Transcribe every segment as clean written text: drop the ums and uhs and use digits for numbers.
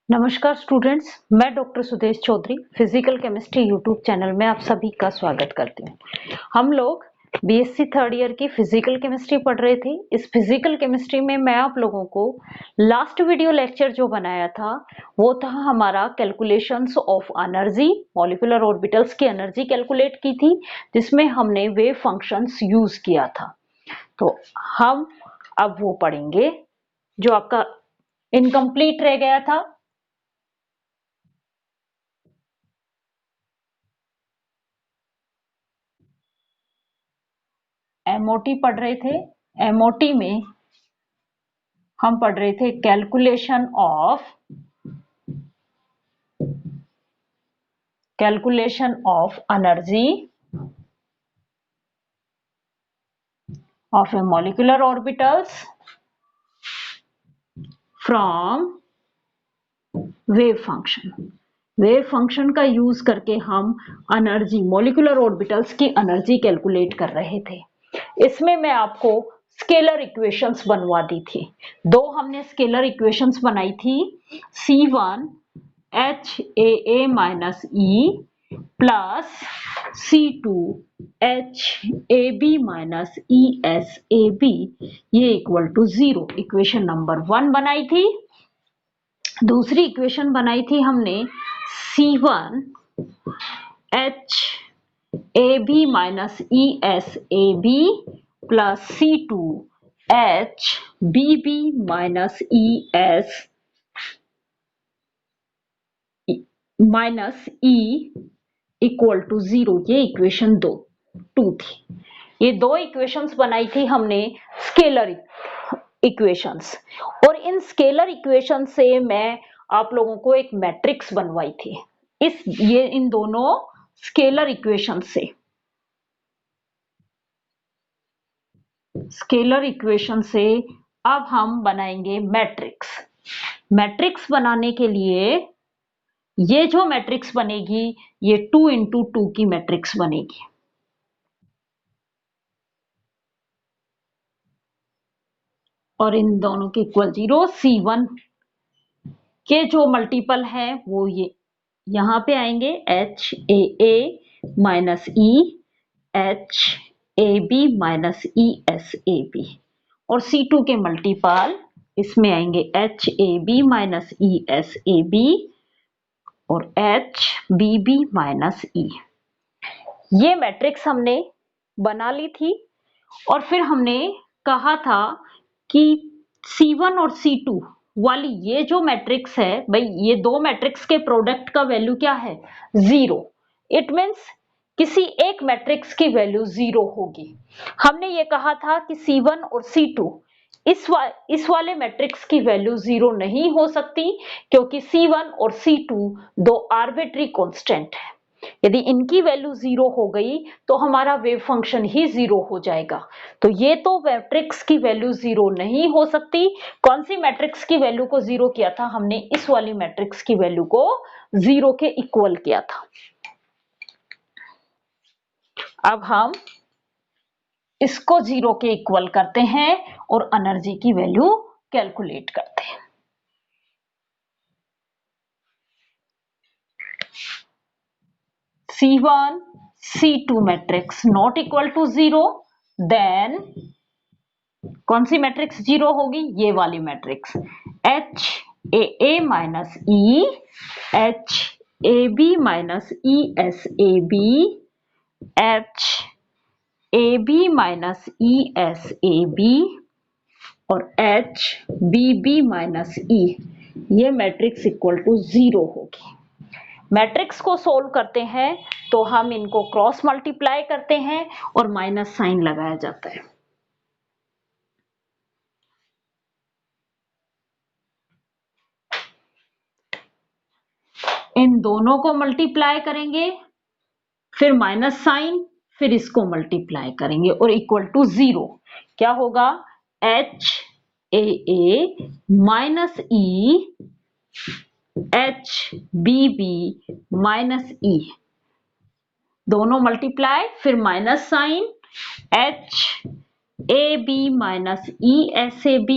नमस्कार स्टूडेंट्स, मैं doctor Sudesh Chaudhary physical chemistry YouTube channel में आप सभी का स्वागत करती हूँ। हम लोग बीएससी थर्ड ईयर की फिजिकल केमिस्ट्री पढ़ रहे थे। इस फिजिकल केमिस्ट्री में मैं आप लोगों को लास्ट वीडियो लेक्चर जो बनाया था वो था हमारा calculations of energy, molecular orbitals की एनर्जी कैलकुलेट की थी, जिसमें हमने वेव फंक्शंस यूज किया था। तो हम अब वो पढ़ेंगे जो आपका इनकम्प्लीट रह गया था। एमओटी पढ़ रहे थे। एमओटी में हम पढ़ रहे थे calculation of energy of A molecular orbitals from wave function. Wave function का यूज करके हम एनर्जी, मॉलिक्यूलर ऑर्बिटल्स की एनर्जी कैलकुलेट कर रहे थे। इसमें मैं आपको स्केलर इक्वेशंस बनवा दी थी। दो हमने स्केलर इक्वेशंस बनाई थी, C1 HAA minus E plus C2 HAB minus ESAB, ये इक्वल टू 0। इक्वेशन नंबर 1 बनाई थी। दूसरी इक्वेशन बनाई थी हमने C1 HAB minus ESAB plus C2 HBB minus ES minus E equal to 0। ये इक्वेशन 2 थी। ये दो इक्वेशंस बनाई थी हमने स्केलर इक्वेशंस, और इन स्केलर इक्वेशन से मैं आप लोगों को एक मैट्रिक्स बनवाई थी। इन दोनों स्केलर इक्वेशन से, अब हम बनाएंगे मैट्रिक्स। मैट्रिक्स बनाने के लिए ये जो मैट्रिक्स बनेगी ये 2 इंटू 2 की मैट्रिक्स बनेगी। और इन दोनों के इक्वल 0। C1 के जो मल्टीपल है वो ये यहां पे आएंगे, HAA minus E, HAB minus ESAB, और C2 के मल्टीपल इसमें आएंगे HAB माइनस ESAB और HBB माइनस E। ये मैट्रिक्स हमने बना ली थी, और फिर हमने कहा था कि C1 और C2 वाली ये जो मैट्रिक्स है, भाई ये दो मैट्रिक्स के प्रोडक्ट का वैल्यू क्या है? 0। इट मीन्स किसी एक मैट्रिक्स की वैल्यू 0 होगी। हमने ये कहा था कि C1 और C2 इस वाले मैट्रिक्स की वैल्यू 0 नहीं हो सकती, क्योंकि C1 और C2 दो आर्बिट्री कांस्टेंट है। यदि इनकी वैल्यू 0 हो गई तो हमारा वेव फंक्शन ही 0 हो जाएगा। तो ये तो मैट्रिक्स की वैल्यू 0 नहीं हो सकती। कौन सी मैट्रिक्स की वैल्यू को 0 किया था हमने? इस वाली मैट्रिक्स की वैल्यू को 0 के इक्वल किया था। अब हम इसको 0 के इक्वल करते हैं और एनर्जी की वैल्यू कैलकुलेट करते हैं। C1 C2 matrix not equal to 0, then कौन सी मैट्रिक्स 0 होगी? ये वाली matrix HAA minus E, HAB minus ESAB, HAB minus ESAB और HBB माइनस E। ये मैट्रिक्स इक्वल टू 0 होगी। मैट्रिक्स को सोल्व करते हैं तो हम इनको क्रॉस मल्टीप्लाई करते हैं और माइनस साइन लगाया जाता है। इन दोनों को मल्टीप्लाई करेंगे, फिर माइनस साइन, फिर इसको मल्टीप्लाई करेंगे और इक्वल टू 0। क्या होगा? HAA minus E HBB minus E, दोनों मल्टीप्लाई, फिर minus sign, HAB minus ESAB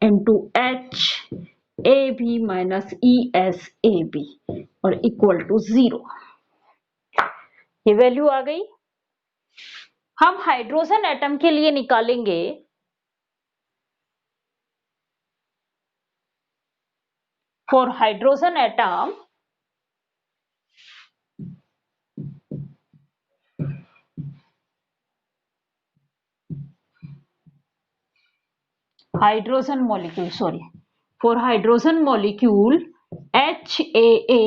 into HAB A B minus E S A B और इक्वल टू 0। ये वैल्यू आ गई। हम हाइड्रोजन एटम के लिए निकालेंगे for hydrogen atom hydrogen molecule for hydrogen molecule HAA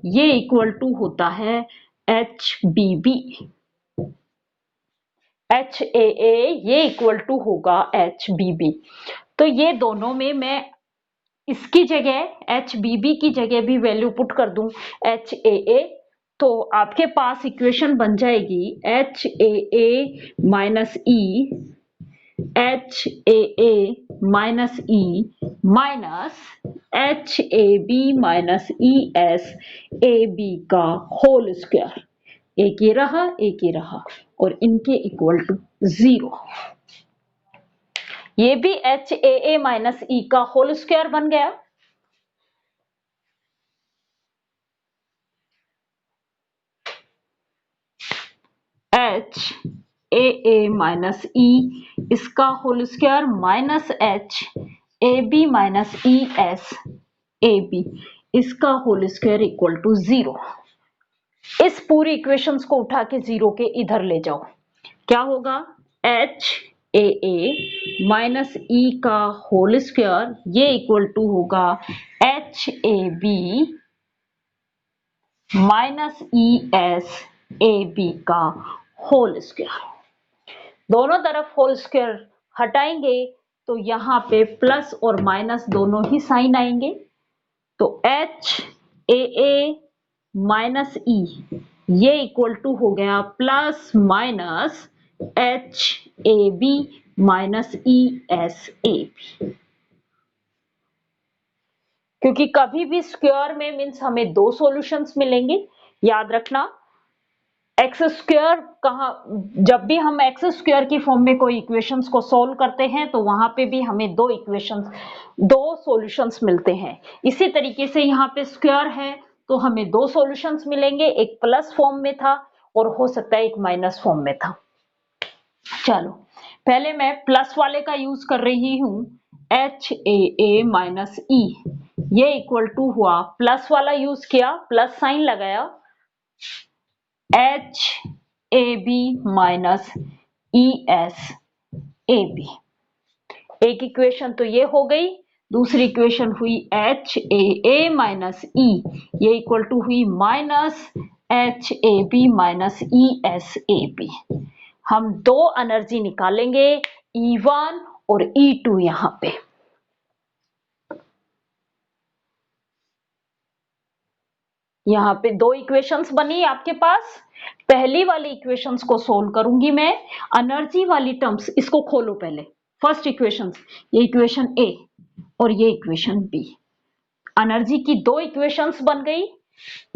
ये इक्वल टू होता है HBB। HAA ये इक्वल टू होगा HBB। तो ये दोनों में मैं इसकी जगह HBB की जगह भी वैल्यू पुट कर दूं HAA, तो आपके पास इक्वेशन बन जाएगी HAA minus E HAA minus E minus HAB minus ESAB का होल स्क्वायर। एक ये रहा और इनके इक्वल टू 0। ये भी HAA माइनस E का होल स्क्वायर बन गया। HAA माइनस E इसका whole square minus HAB minus ESAB इसका होल स्क्वायर इक्वल टू 0। इस पूरी इक्वेशंस को उठा के 0 के इधर ले जाओ, क्या होगा HAA माइनस E का होल स्क्वायर ये इक्वल टू होगा HAB माइनस ESAB का होल स्क्वायर। दोनों तरफ होल स्क्वायर हटाएंगे तो यहां पे प्लस और माइनस दोनों ही साइन आएंगे। तो HAA माइनस E ये इक्वल टू हो गया plus minus HAB minus ESAB। क्योंकि कभी भी स्क्वायर में मीन्स हमें दो सॉल्यूशंस मिलेंगे, याद रखना। एक्स स्क्वायर कहाँ, जब भी हम एक्स स्क्वायर की फॉर्म में कोई इक्वेशंस को सॉल्व करते हैं तो वहां पे भी हमें दो सॉल्यूशंस मिलते हैं। इसी तरीके से यहाँ पे स्क्वायर है तो हमें दो सॉल्यूशंस मिलेंगे, एक प्लस फॉर्म में था और हो सकता है एक माइनस फॉर्म में था। चलो पहले मैं प्लस वाले का यूज कर रही हूं HAA माइनस E ये इक्वल टू हुआ, प्लस वाला यूज किया, प्लस साइन लगाया HAB माइनस ESAB। एक इक्वेशन तो ये हो गई, दूसरी इक्वेशन हुई HAA माइनस E ये इक्वल टू हुई माइनस HAB माइनस ESAB। हम दो एनर्जी निकालेंगे E1 और E2 यहां पे। यहाँ पे दो इक्वेशंस बनी आपके पास। पहली वाली इक्वेशंस को सोल्व करूंगी मैं। एनर्जी वाली टर्म्स इसको खोलो पहले। फर्स्ट इक्वेशंस, ये इक्वेशन ए और ये इक्वेशन बी। एनर्जी की दो इक्वेशंस बन गई,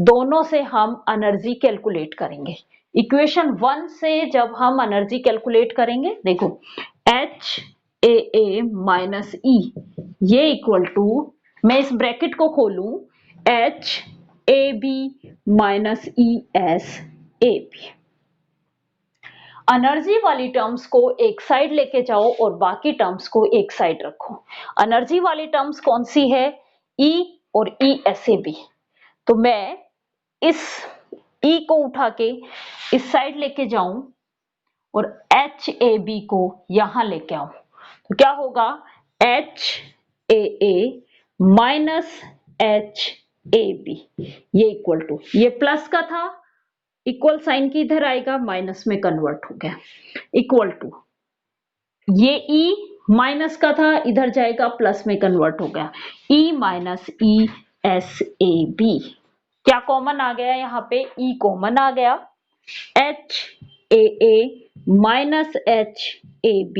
दोनों से हम एनर्जी कैलकुलेट करेंगे। इक्वेशन 1 से जब हम एनर्जी कैलकुलेट करेंगे, देखो HAA माइनस E ये इक्वल टू, मैं इस ब्रैकेट को खोलूं HAB माइनस ESAB। एनर्जी वाली टर्म्स को एक साइड लेके जाओ और बाकी टर्म्स को एक साइड रखो। एनर्जी वाली टर्म्स कौन सी है? E और ESAB। तो मैं इस E को उठा के इस साइड लेके जाऊं और HAB को यहां लेके आऊं तो क्या होगा HAA माइनस HAB ये इक्वल टू, ये प्लस का था, इक्वल साइन की इधर आएगा, माइनस में कन्वर्ट हो गया, इक्वल टू ये E माइनस का था, इधर जाएगा प्लस में कन्वर्ट हो गया, E माइनस ESAB। क्या कॉमन आ गया यहाँ पे? E कॉमन आ गया। HAA माइनस HAB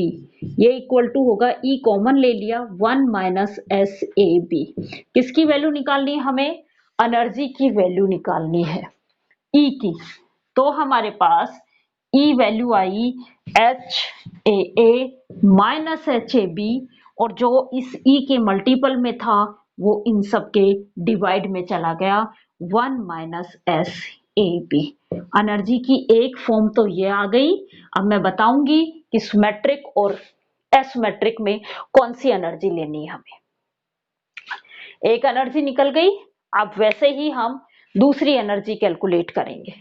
ये इक्वल टू होगा, E कॉमन ले लिया, 1 माइनस SAB। किसकी वैल्यू निकालनी है हमें? एनर्जी की वैल्यू निकालनी है E की। तो हमारे पास E वैल्यू आई HAA माइनस HAB और जो इस E के मल्टीपल में था वो इन सब के डिवाइड में चला गया, 1 minus S A B. Energy की एक फॉर्म तो ये आ गई। अब मैं बताऊंगी कि सिमेट्रिक और एसिमेट्रिक में कौन सी एनर्जी लेनी है हमें। एक एनर्जी निकल गई। अब वैसे ही हम दूसरी एनर्जी कैलकुलेट करेंगे।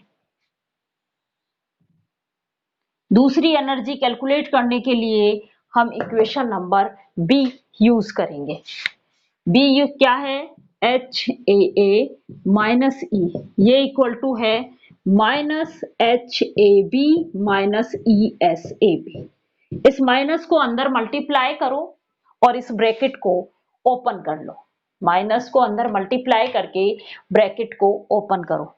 दूसरी एनर्जी कैलकुलेट करने के लिए हम इक्वेशन नंबर बी यूज करेंगे। बी क्या है, एच ए माइनस ई, ये इक्वल टू है minus H A B minus E S A B. इस माइनस को अंदर मल्टीप्लाई करो और इस ब्रैकेट को ओपन कर लो। माइनस को अंदर मल्टीप्लाई करके ब्रैकेट को ओपन करो।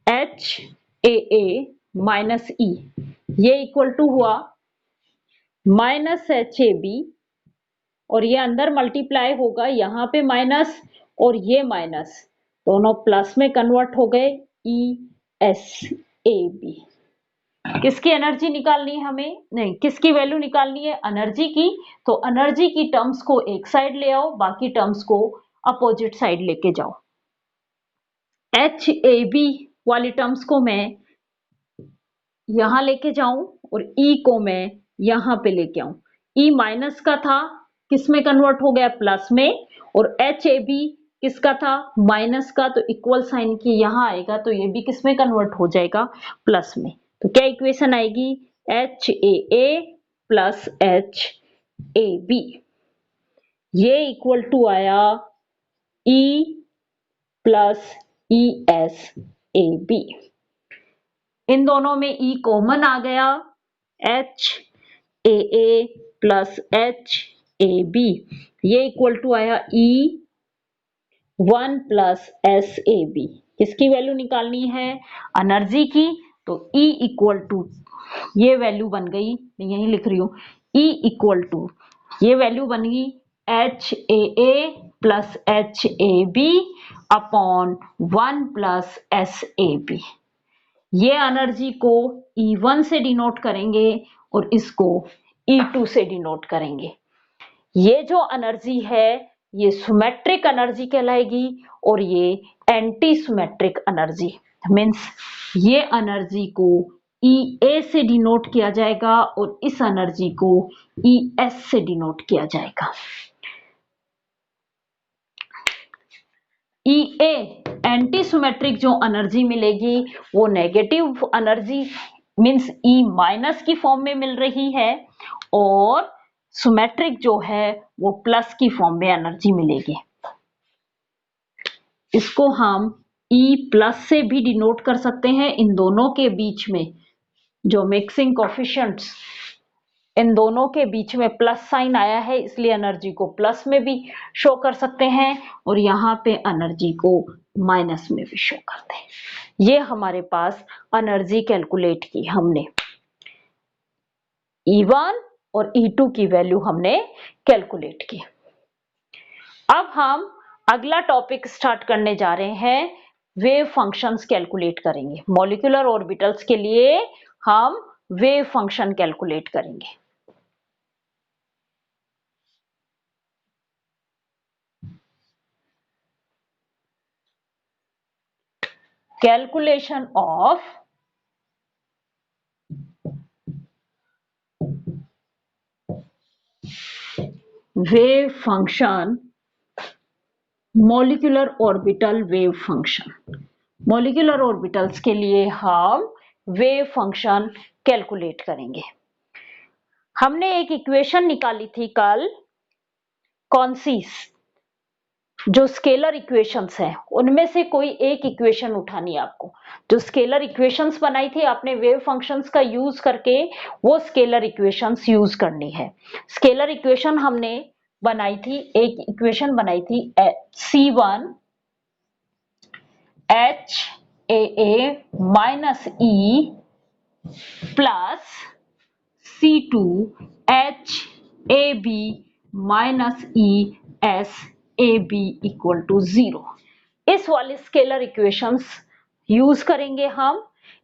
एच ए माइनस ई, ये इक्वल टू हुआ माइनस एच ए बी, और ये अंदर मल्टीप्लाई होगा, यहां पे माइनस और ये माइनस दोनों प्लस में कन्वर्ट हो गए, ई एस ए बी। किसकी एनर्जी निकालनी है हमें, नहीं किसकी वैल्यू निकालनी है, एनर्जी की। तो एनर्जी की टर्म्स को एक साइड ले आओ, बाकी टर्म्स को अपोजिट साइड लेके जाओ। एच ए बी वाली टर्म्स को मैं यहां लेके जाऊं और ई को मैं यहां पे लेके आऊं। ई माइनस का था, किस में कन्वर्ट हो गया, प्लस में, और एच ए बी किसका था, माइनस का, तो इक्वल साइन की यहां आएगा, तो ये भी किस में कन्वर्ट हो जाएगा, प्लस में। तो क्या इक्वेशन आएगी, H A plus H A B, ये इक्वल टू आया E plus E S A B. इन दोनों में ई कॉमन आ गया, H A plus H A B, ये इक्वल टू आया E 1 plus S A B. किसकी वैल्यू निकालनी है, एनर्जी की। तो ई इक्वल टू, ये वैल्यू बन गई, मैं यही लिख रही हूं, ई इक्वल टू, ये वैल्यू बन गई H A plus H A B upon 1 plus S A B. ये एनर्जी को E1 से डिनोट करेंगे और इसको E2 से डिनोट करेंगे। ये जो एनर्जी है ये सिमेट्रिक एनर्जी कहलाएगी और ये एंटी सिमेट्रिक एनर्जी मींस ये एनर्जी को EA से डिनोट किया जाएगा और इस एनर्जी को ES से डिनोट किया जाएगा। EA एंटी सिमेट्रिक जो एनर्जी मिलेगी वो negative energy means E minus की फॉर्म में मिल रही है, और सिमेट्रिक जो है वो प्लस की फॉर्म में एनर्जी मिलेगी। इसको हम E प्लस से भी डिनोट कर सकते हैं। इन दोनों के बीच में जो मिक्सिंग कोफिशिएंट्स, इन दोनों के बीच में प्लस साइन आया है, इसलिए एनर्जी को प्लस में भी शो कर सकते हैं और यहाँ पे एनर्जी को माइनस में भी शो करते हैं। ये हमारे पास एनर्जी कैलकुलेट की हमने, E1 और E2 की वैल्यू हमने कैलकुलेट की। अब हम अगला टॉपिक स्टार्ट करने जा रहे हैं, वेव फंक्शंस कैलकुलेट करेंगे। मॉलिक्यूलर ऑर्बिटल्स के लिए हम वेव फंक्शन कैलकुलेट करेंगे। Calculation of wave function, molecular orbital wave function। molecular orbitals के लिए हम wave function कैलकुलेट करेंगे। हमने एक इक्वेशन निकाली थी कल, कौन सी, जो स्केलर इक्वेशंस हैं उनमें से कोई एक इक्वेशन उठानी है आपको। जो स्केलर इक्वेशंस बनाई थी आपने वेव फंक्शंस का यूज करके, वो स्केलर इक्वेशंस यूज करनी है। स्केलर इक्वेशन हमने बनाई थी, एक इक्वेशन बनाई थी C1 H A minus E plus C2 H A B minus E S A B equal to 0। इस वाले स्केलर इक्वेशंस यूज करेंगे हम।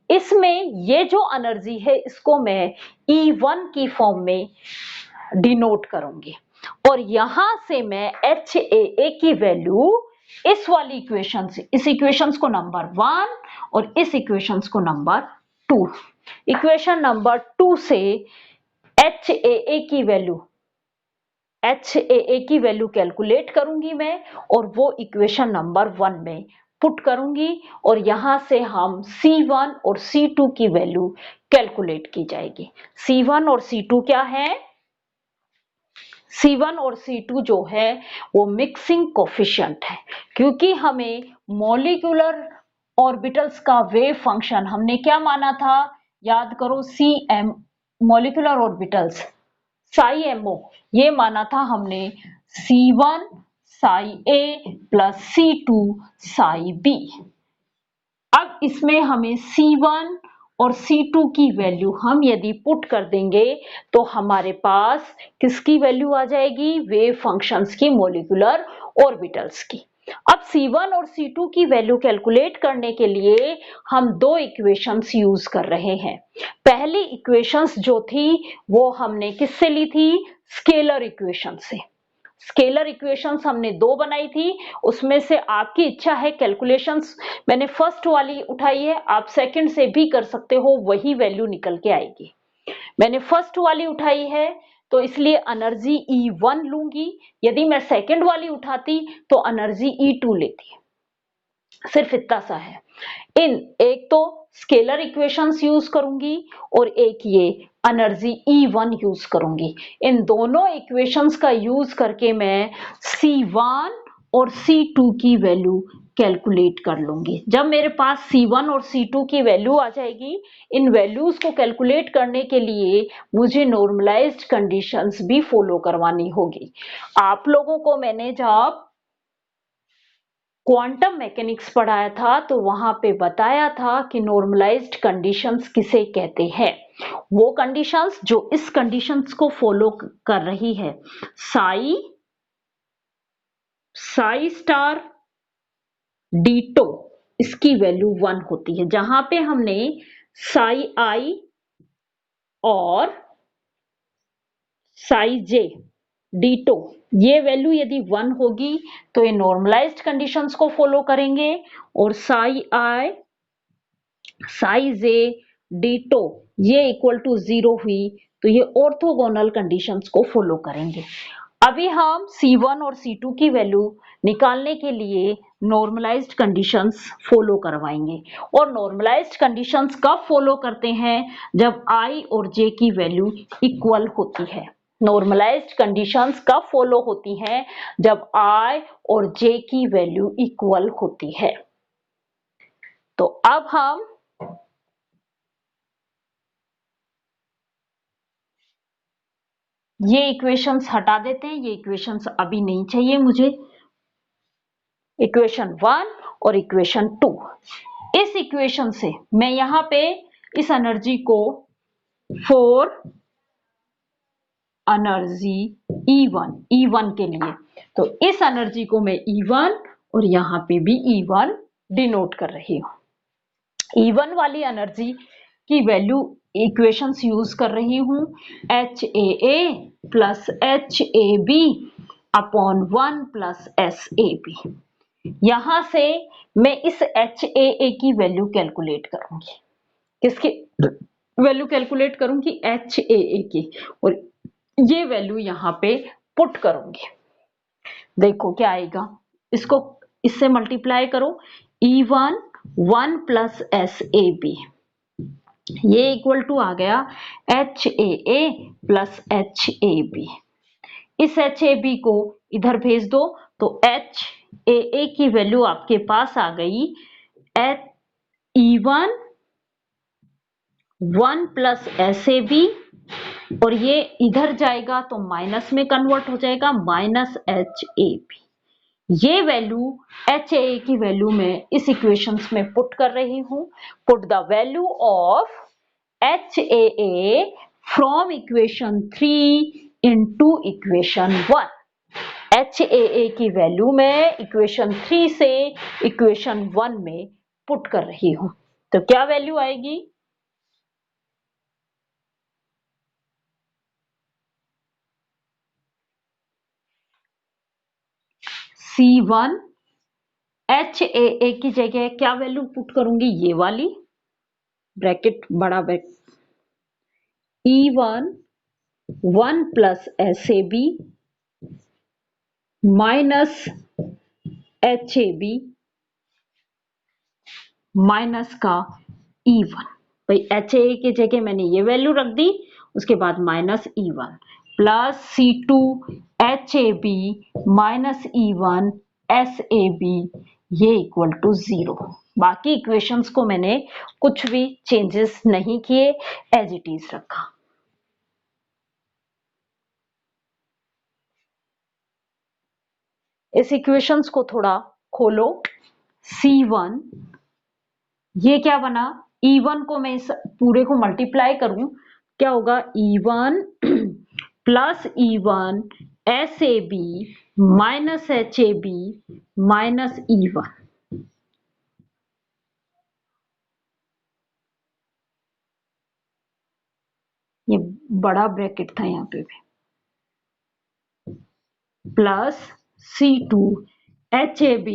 इसमें ये जो एनर्जी है इसको मैं E1 की फॉर्म में डिनोट करूंगी। और यहां से मैं HAA की वैल्यू इस वाली इक्वेशन से, इस इक्वेशन को नंबर 1 और इस इक्वेशन को नंबर 2, इक्वेशन नंबर 2 से HAA की वैल्यू कैलकुलेट करूंगी मैं और वो इक्वेशन नंबर 1 में पुट करूंगी और यहां से हम C1 और C2 की वैल्यू कैलकुलेट की जाएगी। C1 और C2 क्या है? C1 और C2 जो है वो मिक्सिंग कोफिशिएंट है, क्योंकि हमें मॉलिक्यूलर ऑर्बिटल्स का वेव फंक्शन हमने क्या माना था, याद करो, CM molecular orbitals psi MO, ये माना था हमने C1 psi A plus C2 psi B. अब इसमें हमें C1 और C2 की वैल्यू हम यदि पुट कर देंगे तो हमारे पास किसकी वैल्यू आ जाएगी? वेव फंक्शंस की, मॉलिक्यूलर ऑर्बिटल्स की। अब C1 और C2 की वैल्यू कैलकुलेट करने के लिए हम दो इक्वेशंस यूज कर रहे हैं। पहली इक्वेशंस जो थी वो हमने किससे ली थी? स्केलर इक्वेशन से। स्केलर इक्वेशंस हमने दो बनाई थी, उसमें से आपकी इच्छा है कैलकुलेशंस, मैंने फर्स्ट वाली उठाई है, आप सेकंड से भी कर सकते हो, वही वैल्यू निकल के आएगी। मैंने फर्स्ट वाली उठाई है तो इसलिए एनर्जी E1 लूंगी, यदि मैं सेकंड वाली उठाती तो एनर्जी E2 लेती। सिर्फ इतना सा है। एक तो स्केलर इक्वेशंस यूज करूंगी और एक ये एनर्जी E1 यूज करूंगी। इन दोनों इक्वेशंस का यूज करके मैं C1 और C2 की वैल्यू कैलकुलेट कर लूंगी। जब मेरे पास C1 और C2 की वैल्यू आ जाएगी, इन वैल्यूज को कैलकुलेट करने के लिए मुझे नॉर्मलाइज्ड कंडीशंस भी फॉलो करवानी होगी। आप लोगों को मैंने जब क्वांटम मैकेनिक्स पढ़ाया था तो वहां पे बताया था कि नॉर्मलाइज्ड कंडीशंस किसे कहते हैं। वो कंडीशंस जो इस कंडीशंस को फॉलो कर रही है, साई स्टार डीटो, इसकी वैल्यू 1 होती है। जहां पे हमने साई आई और साई जे डीटो, ये वैल्यू यदि 1 होगी तो ये नॉर्मलाइज्ड कंडीशंस को फॉलो करेंगे, और साई आई साई जे डीटो ये इक्वल टू 0 हुई तो ये ऑर्थोगोनल कंडीशंस को फॉलो करेंगे। अभी हम C1 और C2 की वैल्यू निकालने के लिए नॉर्मलाइज्ड कंडीशंस फॉलो करवाएंगे। और नॉर्मलाइज्ड कंडीशंस कब फॉलो करते हैं? जब I और J की वैल्यू इक्वल होती है। नॉर्मलाइज्ड कंडीशंस कब फॉलो होती हैं? जब I और J की वैल्यू इक्वल होती है। तो अब हम ये इक्वेशंस हटा देते हैं, ये इक्वेशंस अभी नहीं चाहिए मुझे। इक्वेशन 1 और इक्वेशन 2, इस इक्वेशन से मैं यहां पे इस एनर्जी को 4 एनर्जी E1 के लिए, तो इस एनर्जी को मैं E1 और यहां पे भी E1 डिनोट कर रही हूं। E1 वाली एनर्जी की वैल्यू इक्वेशंस यूज कर रही हूं, HAA plus HAB upon 1 plus SAB। यहां से मैं इस HAA की वैल्यू कैलकुलेट करूंगी। किसकी वैल्यू कैलकुलेट करूंगी? HAA की, और ये वैल्यू यहां पे पुट करूंगी। देखो क्या आएगा, इसको इससे मल्टीप्लाई करो, E1 1 प्लस SAB, ये इक्वल टू आ गया HAA प्लस HAB। इस HAB को इधर भेज दो तो HAA की वैल्यू आपके पास आ गई E1 1 प्लस SAB, और ये इधर जाएगा तो माइनस में कन्वर्ट हो जाएगा, माइनस HAB। ये वैल्यू HAA की वैल्यू में इस इक्वेशंस में पुट कर रही हूं। Put the value of HAA from equation 3 into equation 1। HAA की वैल्यू मैं इक्वेशन 3 से इक्वेशन 1 में पुट कर रही हूं, तो क्या वैल्यू आएगी? C1 HAA की जगह क्या वैल्यू पुट करूंगी, ये वाली ब्रैकेट बड़ा bracket E1 1 plus SAB minus HAB minus का E1। भाई HAA की जगह मैंने ये वैल्यू रख दी, उसके बाद minus E1 plus C2 HAB minus E1 SAB ये इक्वल टू 0। बाकी इक्वेशंस को मैंने कुछ भी चेंजेस नहीं किए, एज इट इज रखा। इस इक्वेशंस को थोड़ा खोलो। C1 ये क्या बना, E1 को मैं इस पूरे को मल्टीप्लाई करूं, क्या होगा E1 plus E1 SAB minus HAB minus E1। ये बड़ा ब्रैकेट था यहाँ पे भी, plus C2 HAB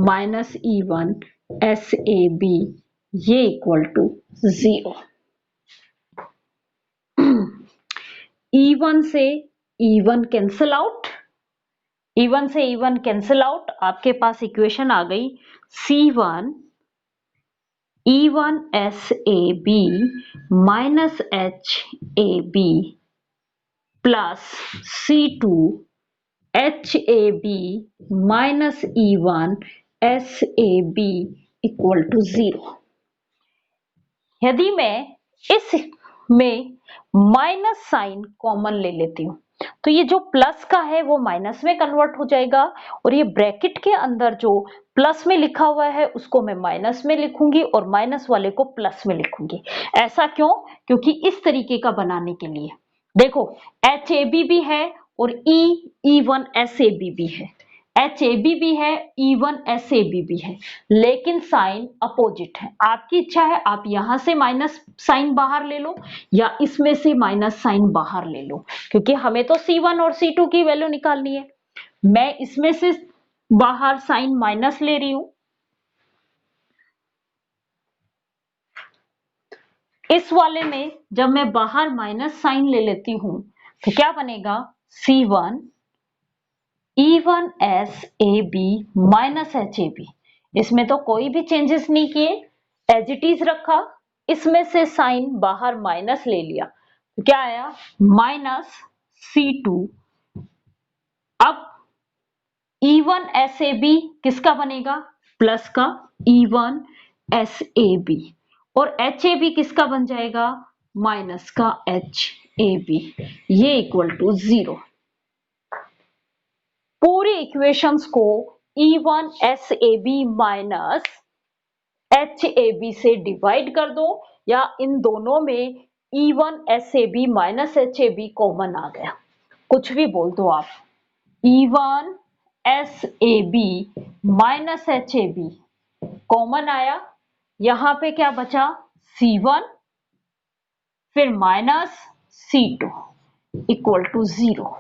minus E1 SAB ये इक्वल टू 0। E1 से E1 कैंसल आउट, E1 से E1 कैंसल आउट, आपके पास इक्वेशन आ गई C1 E1 SAB minus HAB plus C2 HAB minus E1 SAB equal to 0। यदि मैं इस में माइनस साइन कॉमन ले लेती हूं तो ये जो प्लस का है वो माइनस में कन्वर्ट हो जाएगा, और ये ब्रैकेट के अंदर जो प्लस में लिखा हुआ है उसको मैं माइनस में लिखूंगी और माइनस वाले को प्लस में लिखूंगी। ऐसा क्यों? क्योंकि इस तरीके का बनाने के लिए देखो HAB भी है और E1 SAB भी है, HAB भी है, E1 SAB भी है, लेकिन साइन अपोजिट है। आपकी इच्छा है आप यहां से माइनस साइन बाहर ले लो या इसमें से माइनस साइन बाहर ले लो, क्योंकि हमें तो C1 और C2 की वैल्यू निकालनी है। मैं इसमें से बाहर साइन माइनस ले रही हूं, इस वाले में जब मैं बाहर माइनस साइन ले लेती हूं तो क्या बनेगा, C1 E1 SAB minus HAB। इसमें तो कोई भी चेंजेस नहीं किए, एज इट इज रखा, इसमें से साइन बाहर माइनस ले लिया तो क्या आया माइनस C2। अब E1 SAB किसका बनेगा, प्लस का E1 SAB, और HAB किसका बन जाएगा, माइनस का HAB, ये इक्वल टू 0। पूरी इक्वेशंस को E1 SAB माइनस HAB से डिवाइड कर दो, या इन दोनों में E1 SAB minus HAB common आ गया, कुछ भी बोल दो आप, E1 SAB minus HAB common आया, यहां पे क्या बचा C1 फिर माइनस C2 इक्वल टू 0।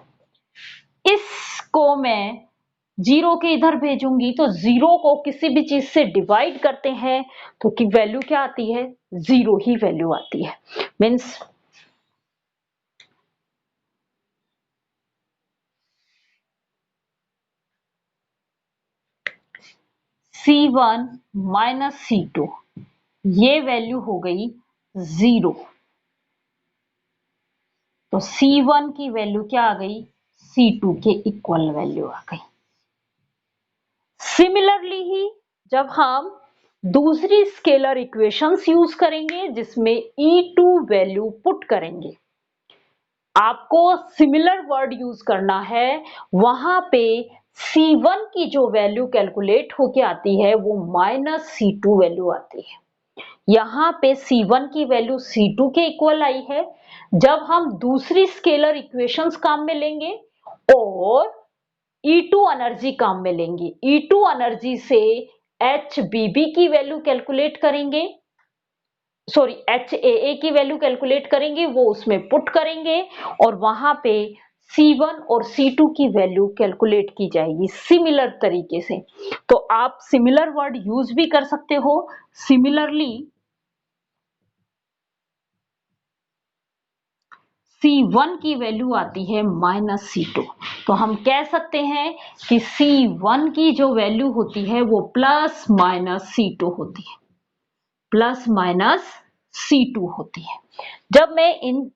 इसको मैं 0 के इधर भेजूंगी तो 0 को किसी भी चीज से डिवाइड करते हैं तो की वैल्यू क्या आती है, 0 ही वैल्यू आती है। मीन्स C1 माइनस C2 ये वैल्यू हो गई 0, तो C1 की वैल्यू क्या आ गई, C2 के इक्वल वैल्यू आ गई। सिमिलरली ही जब हम दूसरी स्केलर इक्वेशंस यूज करेंगे जिसमें E2 वैल्यू पुट करेंगे, आपको सिमिलर वर्ड यूज करना है, वहां पे C1 की जो वैल्यू कैलकुलेट होके आती है वो माइनस C2 वैल्यू आती है। यहां पे C1 की वैल्यू C2 के इक्वल आई है। जब हम दूसरी स्केलर इक्वेशंस काम में लेंगे और E2 एनर्जी काम में लेंगे, E2 एनर्जी से HBB की वैल्यू कैलकुलेट करेंगे, सॉरी HAA की वैल्यू कैलकुलेट करेंगे, वो उसमें पुट करेंगे और वहां पे C1 और C2 की वैल्यू कैलकुलेट की जाएगी सिमिलर तरीके से। तो आप सिमिलर वर्ड यूज भी कर सकते हो। सिमिलरली C1 की वैल्यू आती है -C2, तो हम कह सकते हैं कि C1 की जो वैल्यू होती है वो प्लस माइनस C2 होती है, प्लस माइनस C2 होती है। जब मैं इन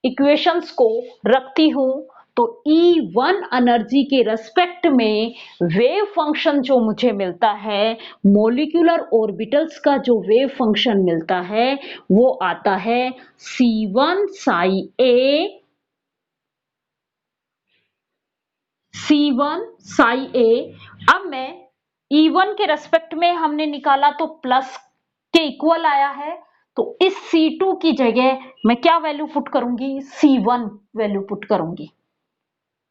इक्वेशंस को रखती हूं तो E1 एनर्जी के रेस्पेक्ट में वेव फंक्शन जो मुझे मिलता है, मॉलिक्यूलर ऑर्बिटल्स का जो वेव फंक्शन मिलता है वो आता है C1 psi A, C1 psi A। अब मैं E1 के रेस्पेक्ट में हमने निकाला तो प्लस के इक्वल आया है, तो इस C2 की जगह मैं क्या वैल्यू पुट करूंगी, C1 वैल्यू पुट करूंगी।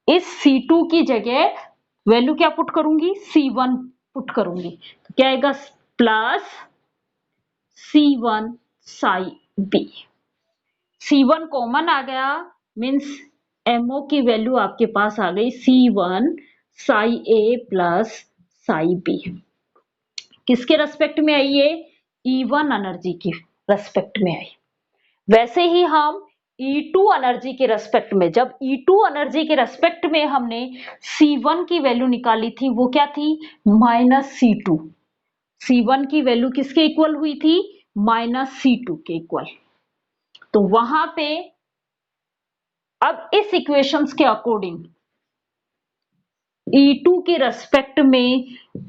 इस C2 की जगह वैल्यू क्या पुट करूंगी, C1 पुट करूंगी। तो क्या आएगा, plus C1 psi B। C1 common आ गया, मीन्स MO की वैल्यू आपके पास आ गई C1 psi A plus psi B। किसके रेस्पेक्ट में आई है, E1 एनर्जी की रेस्पेक्ट में आई। वैसे ही हम E2 एनर्जी के रेस्पेक्ट में, जब E2 एनर्जी के रेस्पेक्ट में हमने C1 की वैल्यू निकाली थी वो क्या थी, -C2। C1 की वैल्यू किसके इक्वल हुई थी, -C2 के इक्वल। तो वहां पे अब इस इक्वेशंस के अकॉर्डिंग E2 के रेस्पेक्ट में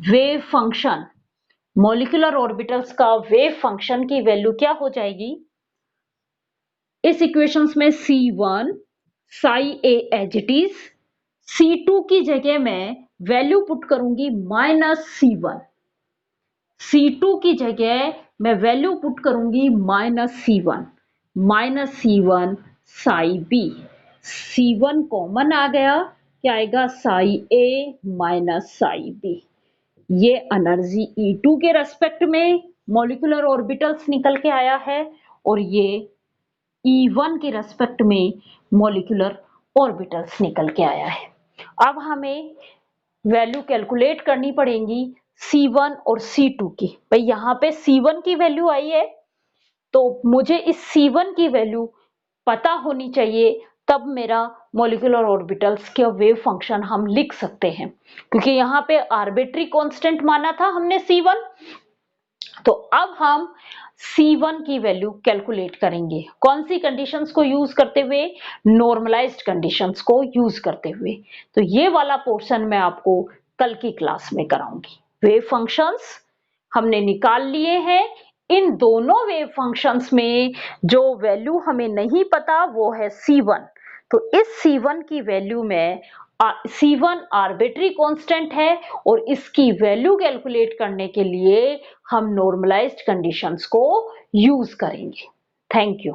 वेव फंक्शन, मॉलिक्यूलर ऑर्बिटल्स का वेव फंक्शन की वैल्यू क्या हो जाएगी, इस इक्वेशंस में C1 psi A as it is, C2 की जगह मैं वैल्यू पुट करूंगी -C1, C2 की जगह मैं वैल्यू पुट करूंगी -C1, -C1 psi B। C1 common आ गया, क्या आएगा, psi A minus psi B। ये एनर्जी E2 के रेस्पेक्ट में मॉलिक्यूलर ऑर्बिटल्स निकल के आया है, और ये E1 के रेस्पेक्ट में मॉलिक्यूलर ऑर्बिटल्स निकल के आया है। अब हमें वैल्यू कैलकुलेट करनी पड़ेगी C1 और C2 की। भाई यहाँ पे C1 की वैल्यू आई है, तो मुझे इस C1 की वैल्यू पता होनी चाहिए, तब मेरा मॉलिक्यूलर ऑर्बिटल्स के वेव फंक्शन हम लिख सकते हैं, क्योंकि यहाँ पे आर्बिट्री कांस्टेंट माना था हमने C1। तो अब हम C1 की वैल्यू कैलकुलेट करेंगे, कौन सी कंडीशंस को यूज करते हुए, नॉर्मलाइज्ड कंडीशंस को यूज करते हुए। तो ये वाला पोर्शन मैं आपको कल की क्लास में कराऊंगी। वेव फंक्शंस हमने निकाल लिए हैं, इन दोनों वेव फंक्शंस में जो वैल्यू हमें नहीं पता वो है C1। तो इस C1 की वैल्यू में C1 आर्बिट्री कांस्टेंट है, और इसकी वैल्यू कैलकुलेट करने के लिए हम नॉर्मलाइज्ड कंडीशंस को यूज करेंगे। Thank you.